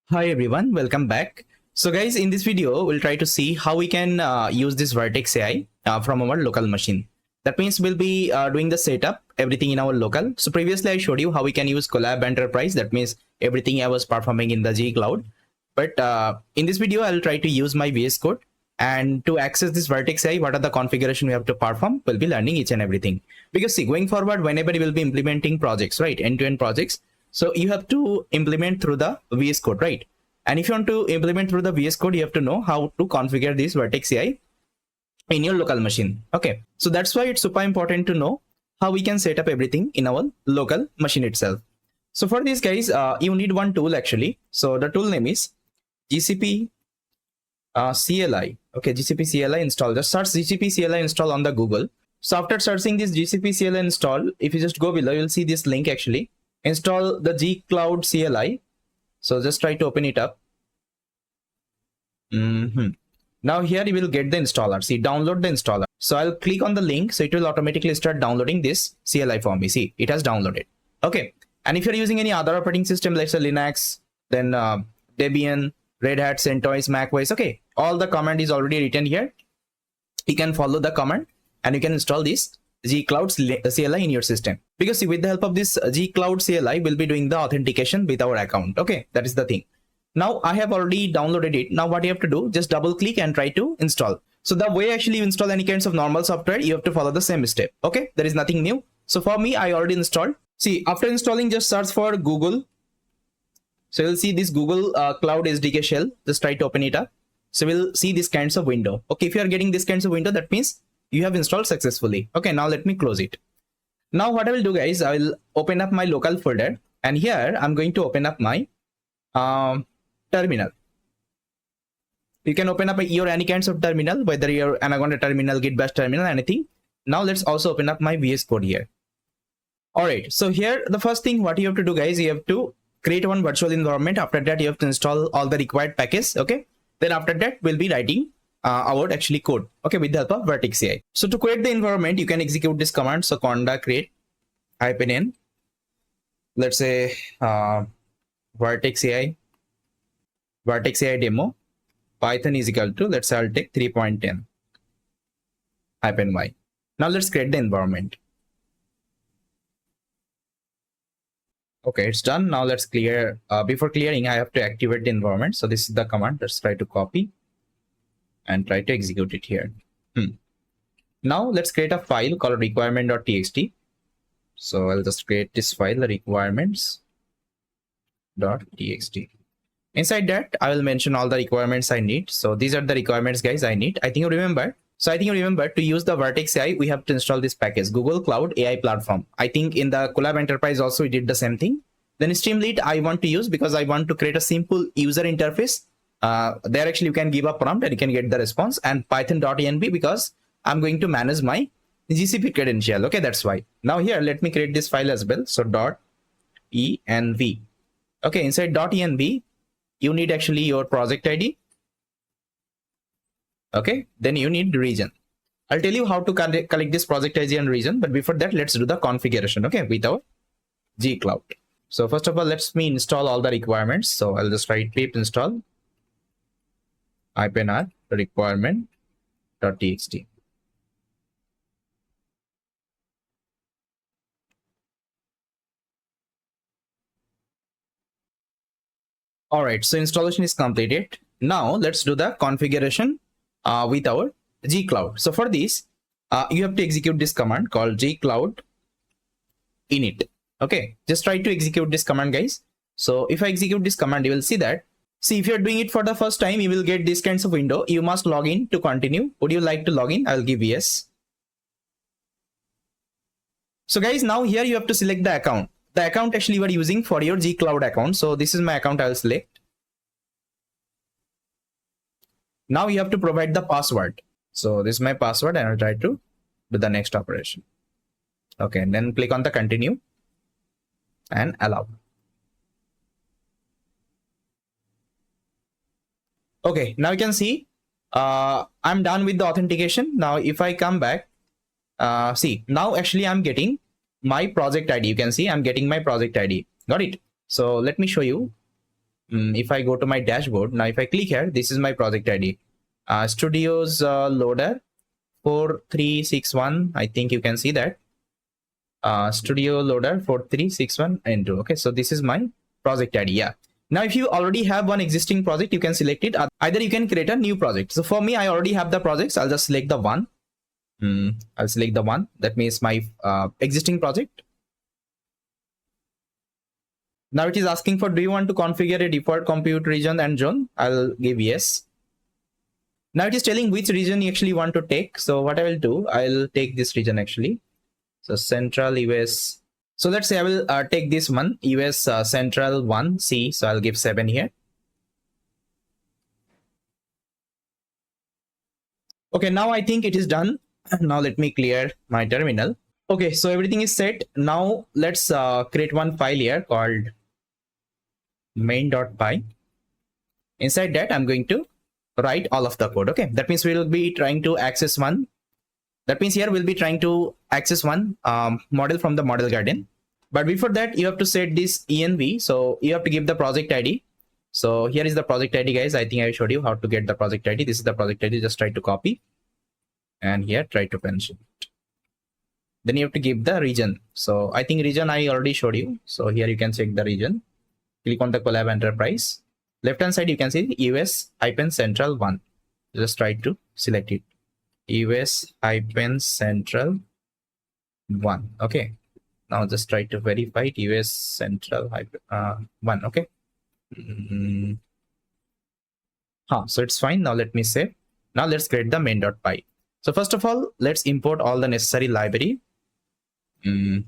Hi everyone, welcome back. So guys, in this video, we'll try to see how we can use this Vert.x AI from our local machine. That means we'll be doing the setup, everything in our local. So previously I showed you how we can use Collab Enterprise. That means everything I was performing in the G Cloud. But in this video, I'll try to use my VS Code. And to access this Vert.x AI, what are the configuration we have to perform? We'll be learning each and everything. Because see, going forward, whenever you will be implementing projects, right, end-to-end projects, so you have to implement through the VS Code, right? And if you want to implement through the VS Code, you have to know how to configure this Vert.x AI in your local machine. Okay, so that's why it's super important to know how we can set up everything in our local machine itself. So for this, guys, you need one tool actually. So the tool name is GCP CLI. Okay, GCP CLI install. Just search GCP CLI install on the Google. So after searching this GCP CLI install, if you just go below, you'll see this link actually. Install the G Cloud CLI. So just try to open it up. Now here you will get the installer. See, download the installer. So I'll click on the link. So it will automatically start downloading this CLI for me. See, it has downloaded. Okay. And if you're using any other operating system, let's say Linux, then Debian, Red Hat, CentOS, macOS. Okay. All the command is already written here. You can follow the command and you can install this G Cloud CLI in your system. Because see, with the help of this G Cloud CLI, we'll be doing the authentication with our account. Okay, that is the thing. Now I have already downloaded it. Now what you have to do, just double click and try to install. So the way actually you install any kinds of normal software, you have to follow the same step. Okay, there is nothing new. So for me, I already installed. See, after installing, just search for Google. So you'll see this Google Cloud SDK shell. Just try to open it up. So we'll see this kinds of window. Okay, if you are getting this kinds of window, that means you have installed successfully. Okay, now let me close it. Now what I will do, guys, I will open up my local folder, and here I'm going to open up my terminal. You can open up your any kinds of terminal, whether you're Anaconda terminal, Git bash terminal, anything. Now let's also open up my VS Code here. All right, so here the first thing what you have to do, guys, you have to create one virtual environment. After that, you have to install all the required packages. Okay, then after that we'll be writing our actually code, okay, with the help of Vert.x AI. So to create the environment, you can execute this command. So conda create -n, let's say Vert.x AI demo python is equal to, let's say I'll take 3.10 -y. Now let's create the environment. Okay, it's done. Now let's clear. Before clearing, I have to activate the environment. So this is the command. Let's try to copy and try to execute it here. Now let's create a file called requirement.txt. So I'll just create this file, requirements.txt. Inside that, I will mention all the requirements I need. So these are the requirements, guys, I need. I think you remember. So I think you remember, to use the Vert.x AI, we have to install this package, Google Cloud AI Platform. I think in the Collab Enterprise also we did the same thing. Then Streamlit I want to use because I want to create a simple user interface. There actually you can give a prompt and you can get the response, and python.env because I'm going to manage my GCP credential. Okay, that's why. Now here, let me create this file as well. So .env. Okay, inside .env, you need actually your project ID. Okay, then you need region. I'll tell you how to collect this project ID and region, but before that, let's do the configuration, okay, with our G Cloud. So first of all, let's me install all the requirements. So I'll just write pip install -r requirement.txt. All right, so installation is completed. Now let's do the configuration with our G Cloud. So for this, you have to execute this command called G Cloud init. Okay, just try to execute this command, guys. So if I execute this command, you will see that. See, if you're doing it for the first time, you will get this kinds of window. You must log in to continue. Would you like to log in? I'll give yes. So guys, now here you have to select the account. The account actually you are using for your G Cloud account. So this is my account. I'll select. Now you have to provide the password. So this is my password and I'll try to do the next operation. Okay, and then click on the continue and allow. Okay, now you can see I'm done with the authentication. Now if I come back, see, now actually I'm getting my project ID. You can see I'm getting my project ID. Got it? So let me show you. If I go to my dashboard, now if I click here, this is my project ID. Studios loader 4361. I think you can see that. Studio loader 4361 and 2. Okay, so this is my project ID. Yeah. Now, if you already have one existing project, you can select it. Either you can create a new project. So for me, I already have the projects. I'll just select the one. I'll select the one. That means my existing project. Now it is asking for, do you want to configure a default compute region and zone? I'll give yes. Now it is telling which region you actually want to take. So what I will do, I'll take this region actually. So Central US. So let's say I will take this one, US Central 1C. So I'll give 7 here. Okay, now I think it is done. Now let me clear my terminal. Okay, so everything is set. Now let's create one file here called main.py. Inside that, I'm going to write all of the code. Okay, that means we will be trying to access one. That means here we'll be trying to access one model from the model garden. But before that, you have to set this env. So you have to give the project ID. So here is the project ID, guys. I think I showed you how to get the project ID. This is the project ID. Just try to copy. And here, try to mention it. Then you have to give the region. So I think region I already showed you. So here you can check the region. Click on the collab enterprise. Left hand side, you can see US-Central 1. Just try to select it. US-Central 1. Okay. Now just try to verify it. US-Central 1. Okay. So it's fine. Now let me save. Now let's create the main.py. So first of all, let's import all the necessary library.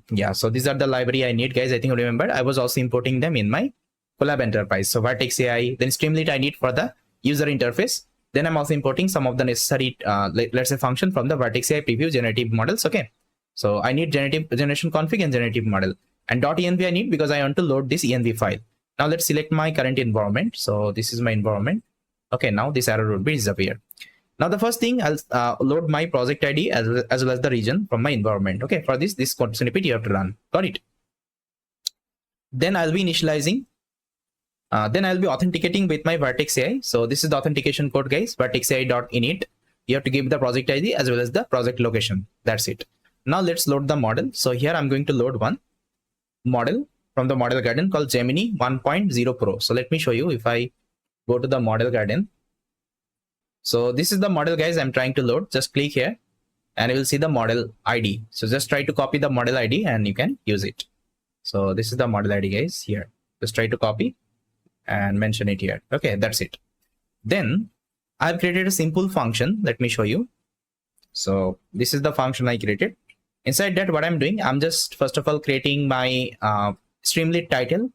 Yeah, so these are the library I need, guys. I think you remember I was also importing them in my collab enterprise. So Vert.x AI, then Streamlit I need for the user interface. Then I'm also importing some of the necessary, let's say, function from the Vert.x AI preview generative models. Okay, so I need generation config and generative model, and .env I need because I want to load this env file. Now let's select my current environment. So this is my environment. Okay, now this arrow will be disappear. Now the first thing, I'll load my project ID as well as the region from my environment. Okay, for this code snippet you have to run. Got it? Then I'll be initializing. Then I'll be authenticating with my Vert.x AI. So this is the authentication code, guys. Vert.x AI.init. You have to give the project ID as well as the project location. That's it. Now let's load the model. So here I'm going to load one model from the model garden called Gemini 1.0 Pro. So let me show you. If I go to the model garden. So this is the model, guys, I'm trying to load. Just click here and you will see the model ID. So just try to copy the model ID and you can use it. So this is the model ID, guys, here. Just try to copy and mention it here. Okay, that's it. Then I've created a simple function. Let me show you. So this is the function I created. Inside that, what I'm doing, I'm just first of all creating my Streamlit title.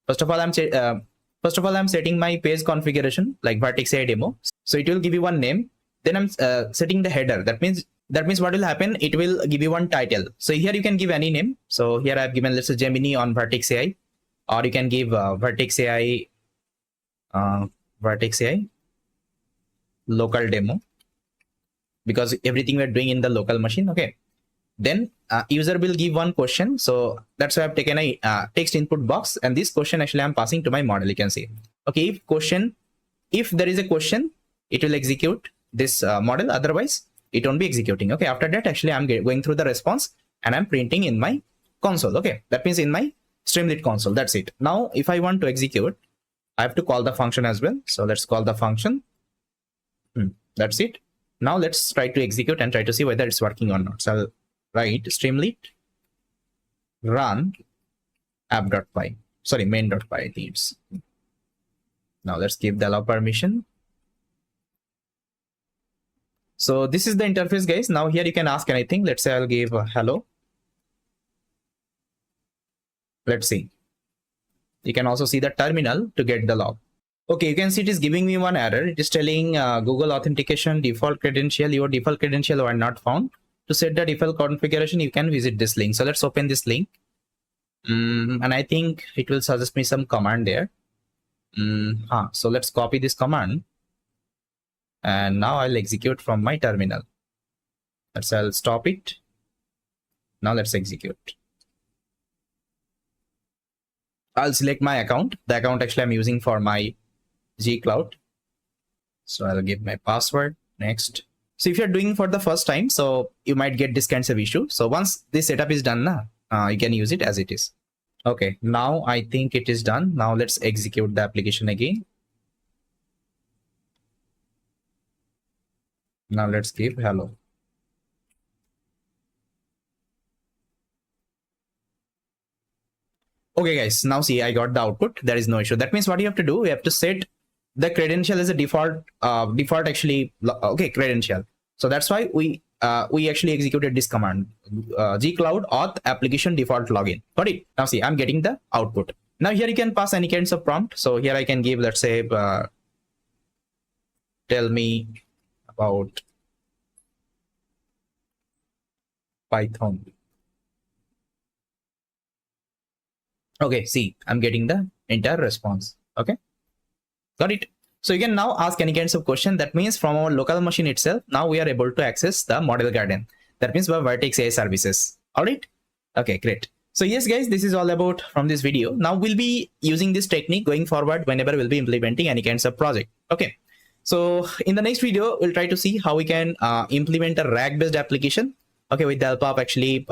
First of all, I'm setting my page configuration like Vert.x AI demo. So it will give you one name. Then I'm setting the header. That means what will happen? It will give you one title. So here you can give any name. So here I've given, let's say, Gemini on Vert.x AI, or you can give Vert.x AI local demo, because everything we're doing in the local machine. Okay. Then user will give one question. So that's why I've taken a text input box, and this question actually I'm passing to my model. You can see. Okay, if there is a question, it will execute this model. Otherwise, it won't be executing. Okay. After that, actually, I'm going through the response and I'm printing in my console. Okay. That means in my Streamlit console. That's it. Now, if I want to execute, I have to call the function as well. So let's call the function. That's it. Now let's try to execute and try to see whether it's working or not. So I'll write Streamlit run app.py. Sorry, main.py. I think it's. Now let's give the allow permission. So this is the interface, guys. Now here you can ask anything. Let's say I'll give hello. Let's see. You can also see the terminal to get the log. Okay, you can see it is giving me one error. It is telling Google authentication default credential. Your default credential were not found. To set the default configuration, you can visit this link. So let's open this link. And I think it will suggest me some command there. So let's copy this command. And now I'll execute from my terminal. I'll stop it. Now let's execute. I'll select my account, the account actually I'm using for my G Cloud. So I'll give my password. Next. So if you're doing for the first time, so you might get this kinds of issue. So once this setup is done now, you can use it as it is. Okay, now I think it is done. Now let's execute the application again. Now let's give hello. Okay guys, now see, I got the output. There is no issue. That means what you have to do, we have to set the credential as a default actually, okay, credential. So that's why we actually executed this command, gcloud auth application default login. Got it? Now see, I'm getting the output. Now here you can pass any kinds of prompt. So here I can give, let's say, tell me about Python. Okay, see, I'm getting the entire response. Okay, got it. So you can now ask any kinds of question. That means from our local machine itself, now we are able to access the model garden. That means by Vertex AI services. All right. Okay, great. So yes, guys, this is all about from this video. Now we'll be using this technique going forward whenever we'll be implementing any kinds of project. Okay. So in the next video, we'll try to see how we can implement a RAG-based application. Okay, with the help of actually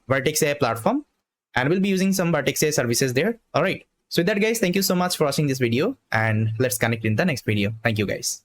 Vertex AI platform. And we'll be using some Vertex AI services there. All right. So with that, guys, thank you so much for watching this video, and let's connect in the next video. Thank you, guys.